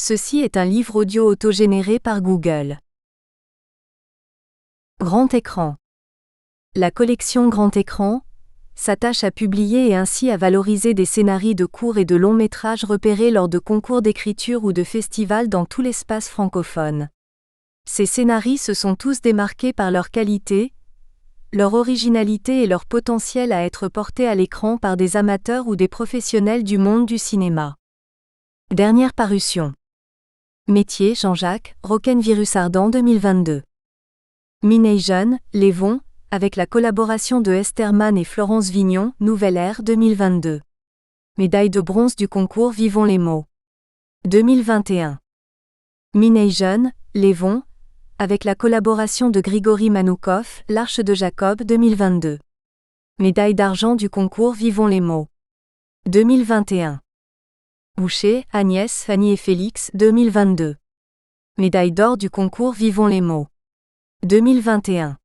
Ceci est un livre audio autogénéré par Google. Grand écran. La collection Grand écran s'attache à publier et ainsi à valoriser des scénarios de courts et de longs métrages repérés lors de concours d'écriture ou de festivals dans tout l'espace francophone. Ces scénarios se sont tous démarqués par leur qualité, leur originalité et leur potentiel à être portés à l'écran par des amateurs ou des professionnels du monde du cinéma. Dernière parution. Métier Jean-Jacques, Rock'n'Virus Ardent 2022. Mination, Lévon, avec la collaboration de Esterman et Florence Vignon, Nouvelle Ère 2022. Médaille de bronze du concours Vivons les mots. 2021. Mination, Lévon, avec la collaboration de Grigory Manoukov, L'Arche de Jacob 2022. Médaille d'argent du concours Vivons les mots. 2021. Boucher, Agnès, Fanny et Félix 2022. Médaille d'or du concours Vivons les mots. 2021.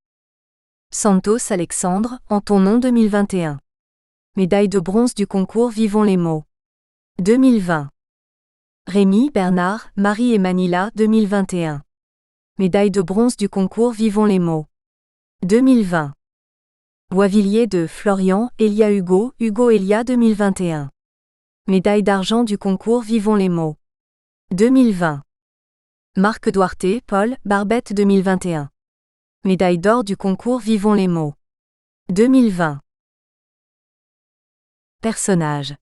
Santos Alexandre, En ton nom 2021. Médaille de bronze du concours Vivons les mots. 2020. Rémi, Bernard, Marie et Manila 2021. Médaille de bronze du concours Vivons les mots. 2020. Boisvilliers de Florian, Elia Hugo, Hugo Elia 2021. Médaille d'argent du concours Vivons les mots. 2020. Marc Duarte, Paul, Barbette 2021. Médaille d'or du concours Vivons les mots. 2020. Personnages.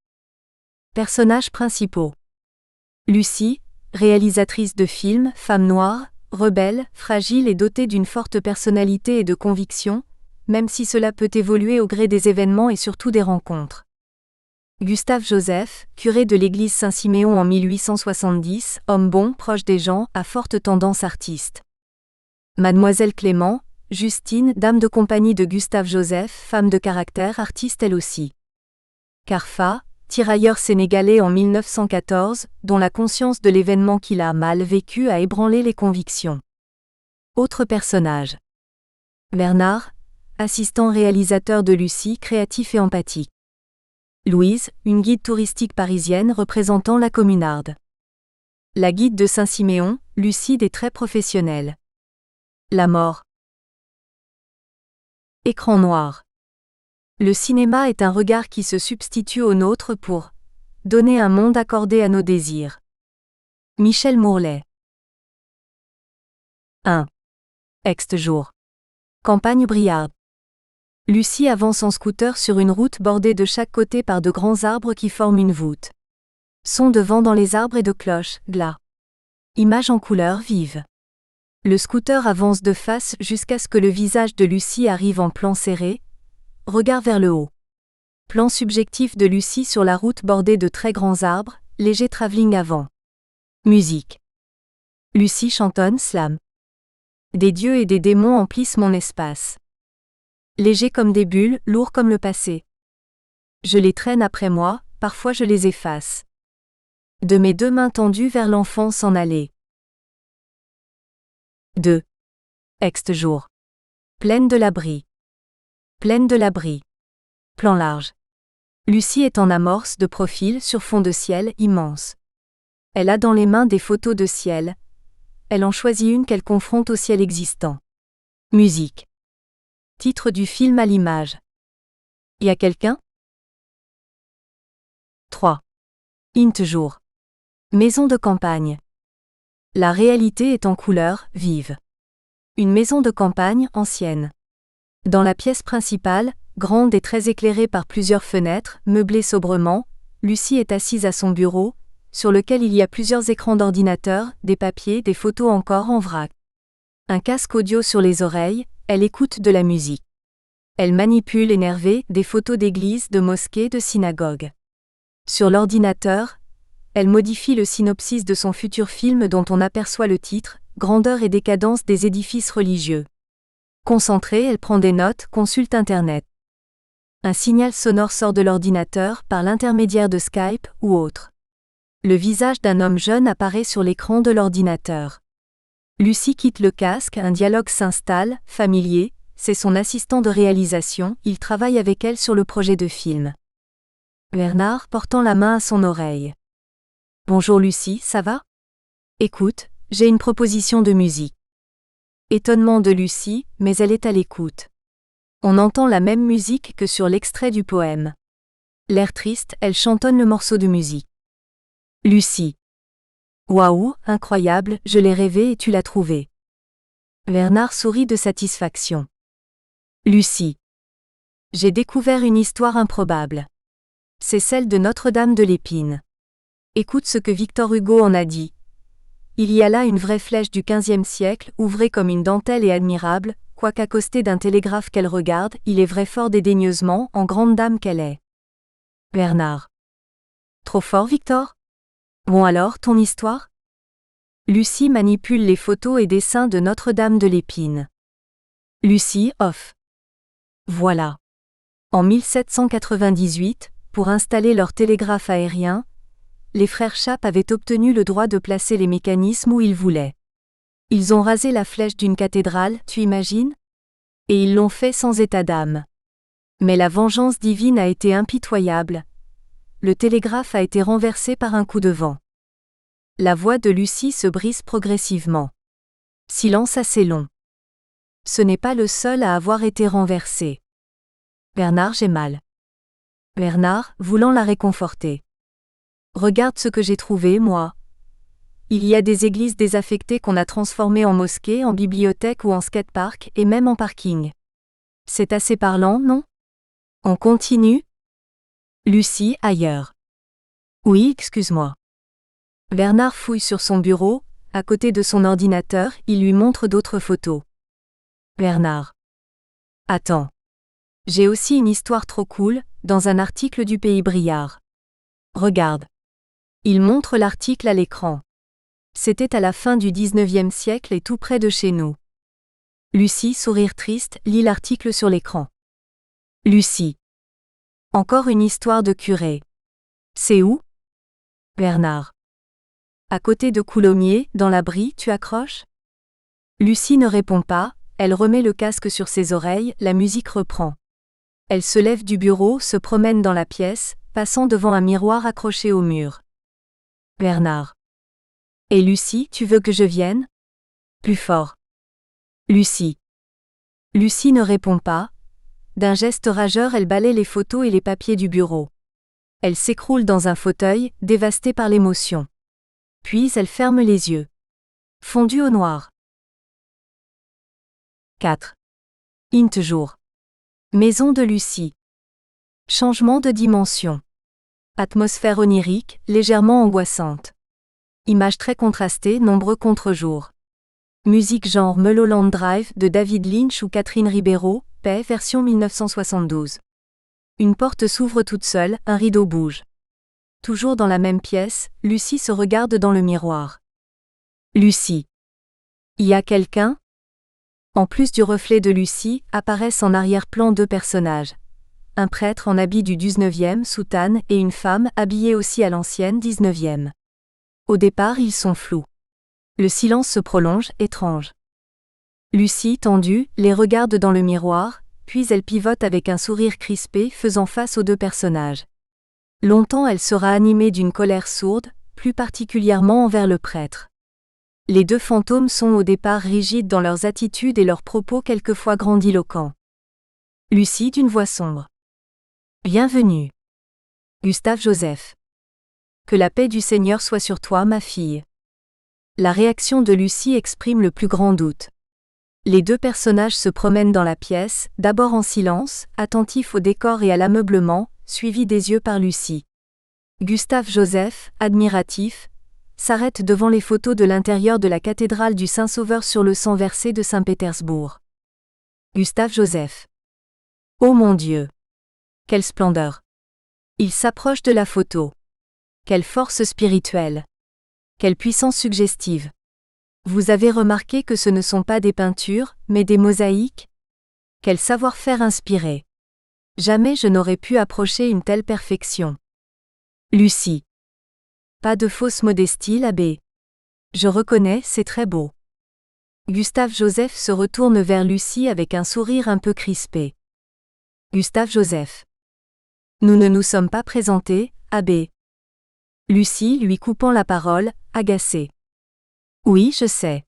Personnages principaux. Lucie, réalisatrice de films, femme noire, rebelle, fragile et dotée d'une forte personnalité et de conviction, même si cela peut évoluer au gré des événements et surtout des rencontres. Gustave Joseph, curé de l'église Saint-Siméon en 1870, homme bon, proche des gens, à forte tendance artiste. Mademoiselle Clément, Justine, dame de compagnie de Gustave Joseph, femme de caractère, artiste elle aussi. Carfa, tirailleur sénégalais en 1914, dont la conscience de l'événement qu'il a mal vécu a ébranlé les convictions. Autres personnages. Bernard, assistant réalisateur de Lucie, créatif et empathique. Louise, une guide touristique parisienne représentant la communarde. La guide de Saint-Siméon, lucide et très professionnelle. La mort. Écran noir. Le cinéma est un regard qui se substitue au nôtre pour donner un monde accordé à nos désirs. Michel Mourlet. 1. Ext-jour. Campagne Briard. Lucie avance en scooter sur une route bordée de chaque côté par de grands arbres qui forment une voûte. Son de vent dans les arbres et de cloches, glas. Image en couleur vive. Le scooter avance de face jusqu'à ce que le visage de Lucie arrive en plan serré, regard vers le haut. Plan subjectif de Lucie sur la route bordée de très grands arbres, léger travelling avant. Musique. Lucie chantonne slam. Des dieux et des démons emplissent mon espace. Légers comme des bulles, lourds comme le passé. Je les traîne après moi, parfois je les efface. De mes deux mains tendues vers l'enfant s'en aller. 2. Ext-jour. Plaine de l'abri. Plaine de l'abri. Plan large. Lucie est en amorce de profil sur fond de ciel immense. Elle a dans les mains des photos de ciel. Elle en choisit une qu'elle confronte au ciel existant. Musique. Titre du film à l'image. Y a quelqu'un? 3. Int-jour. Maison de campagne. La réalité est en couleur, vive. Une maison de campagne, ancienne. Dans la pièce principale, grande et très éclairée par plusieurs fenêtres, meublée sobrement, Lucie est assise à son bureau, sur lequel il y a plusieurs écrans d'ordinateur, des papiers, des photos encore en vrac. Un casque audio sur les oreilles, elle écoute de la musique. Elle manipule énervée des photos d'églises, de mosquées, de synagogues. Sur l'ordinateur, elle modifie le synopsis de son futur film dont on aperçoit le titre, Grandeur et décadence des édifices religieux. Concentrée, elle prend des notes, consulte Internet. Un signal sonore sort de l'ordinateur par l'intermédiaire de Skype ou autre. Le visage d'un homme jeune apparaît sur l'écran de l'ordinateur. Lucie quitte le casque, un dialogue s'installe, familier, c'est son assistant de réalisation, il travaille avec elle sur le projet de film. Bernard portant la main à son oreille. Bonjour Lucie, ça va? Écoute, j'ai une proposition de musique. Étonnement de Lucie, mais elle est à l'écoute. On entend la même musique que sur l'extrait du poème. L'air triste, elle chantonne le morceau de musique. Lucie. Waouh, incroyable, je l'ai rêvé et tu l'as trouvé. Bernard sourit de satisfaction. Lucie. J'ai découvert une histoire improbable. C'est celle de Notre-Dame de l'Épine. Écoute ce que Victor Hugo en a dit. Il y a là une vraie flèche du XVe siècle, ouvrée comme une dentelle et admirable, quoique accostée d'un télégraphe qu'elle regarde, il est vrai fort dédaigneusement, en grande dame qu'elle est. Bernard. Trop fort, Victor? Bon alors, ton histoire? Lucie manipule les photos et dessins de Notre-Dame de l'Épine. Lucie, off. Voilà. En 1798, pour installer leur télégraphe aérien, les frères Chappe avaient obtenu le droit de placer les mécanismes où ils voulaient. Ils ont rasé la flèche d'une cathédrale, tu imagines? Et ils l'ont fait sans état d'âme. Mais la vengeance divine a été impitoyable. Le télégraphe a été renversé par un coup de vent. La voix de Lucie se brise progressivement. Silence assez long. Ce n'est pas le seul à avoir été renversé. Bernard, j'ai mal. Bernard, voulant la réconforter. Regarde ce que j'ai trouvé, moi. Il y a des églises désaffectées qu'on a transformées en mosquées, en bibliothèques ou en skatepark, et même en parking. C'est assez parlant, non? On continue? Lucie, ailleurs. Oui, excuse-moi. Bernard fouille sur son bureau, à côté de son ordinateur, il lui montre d'autres photos. Bernard. Attends. J'ai aussi une histoire trop cool, dans un article du Pays Briard. Regarde. Il montre l'article à l'écran. C'était à la fin du XIXe siècle et tout près de chez nous. Lucie, sourire triste, lit l'article sur l'écran. Lucie. Encore une histoire de curé. C'est où? Bernard. À côté de Coulommiers, dans la Brie, tu accroches? Lucie ne répond pas, elle remet le casque sur ses oreilles, la musique reprend. Elle se lève du bureau, se promène dans la pièce, passant devant un miroir accroché au mur. Bernard. Et Lucie, tu veux que je vienne? Plus fort. Lucie. Lucie ne répond pas. D'un geste rageur, elle balaie les photos et les papiers du bureau. Elle s'écroule dans un fauteuil, dévastée par l'émotion. Puis elle ferme les yeux. Fondue au noir. 4. Int jour. Maison de Lucie. Changement de dimension. Atmosphère onirique, légèrement angoissante. Images très contrastées, nombreux contre-jours. Musique genre Mulholland Drive de David Lynch ou Catherine Ribeiro, paix version 1972. Une porte s'ouvre toute seule, un rideau bouge. Toujours dans la même pièce, Lucie se regarde dans le miroir. Lucie. Y a quelqu'un? En plus du reflet de Lucie, apparaissent en arrière-plan deux personnages. Un prêtre en habit du 19e, soutane, et une femme habillée aussi à l'ancienne 19e. Au départ, ils sont flous. Le silence se prolonge, étrange. Lucie, tendue, les regarde dans le miroir, puis elle pivote avec un sourire crispé, faisant face aux deux personnages. Longtemps elle sera animée d'une colère sourde, plus particulièrement envers le prêtre. Les deux fantômes sont au départ rigides dans leurs attitudes et leurs propos quelquefois grandiloquents. Lucie d'une voix sombre. Bienvenue. Gustave Joseph. Que la paix du Seigneur soit sur toi, ma fille. La réaction de Lucie exprime le plus grand doute. Les deux personnages se promènent dans la pièce, d'abord en silence, attentifs au décor et à l'ameublement, suivis des yeux par Lucie. Gustave Joseph, admiratif, s'arrête devant les photos de l'intérieur de la cathédrale du Saint-Sauveur sur le sang versé de Saint-Pétersbourg. Gustave Joseph. Oh mon Dieu! Quelle splendeur! Il s'approche de la photo. Quelle force spirituelle! Quelle puissance suggestive! Vous avez remarqué que ce ne sont pas des peintures, mais des mosaïques? Quel savoir-faire inspiré! Jamais je n'aurais pu approcher une telle perfection. Lucie. Pas de fausse modestie, l'abbé. Je reconnais, c'est très beau. Gustave Joseph se retourne vers Lucie avec un sourire un peu crispé. Gustave Joseph. Nous ne nous sommes pas présentés, abbé. Lucie lui coupant la parole, agacée. Oui, je sais.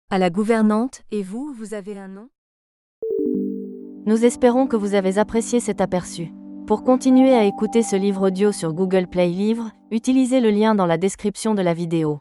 À la gouvernante, et vous, vous avez un nom? Nous espérons que vous avez apprécié cet aperçu. Pour continuer à écouter ce livre audio sur Google Play Livres, utilisez le lien dans la description de la vidéo.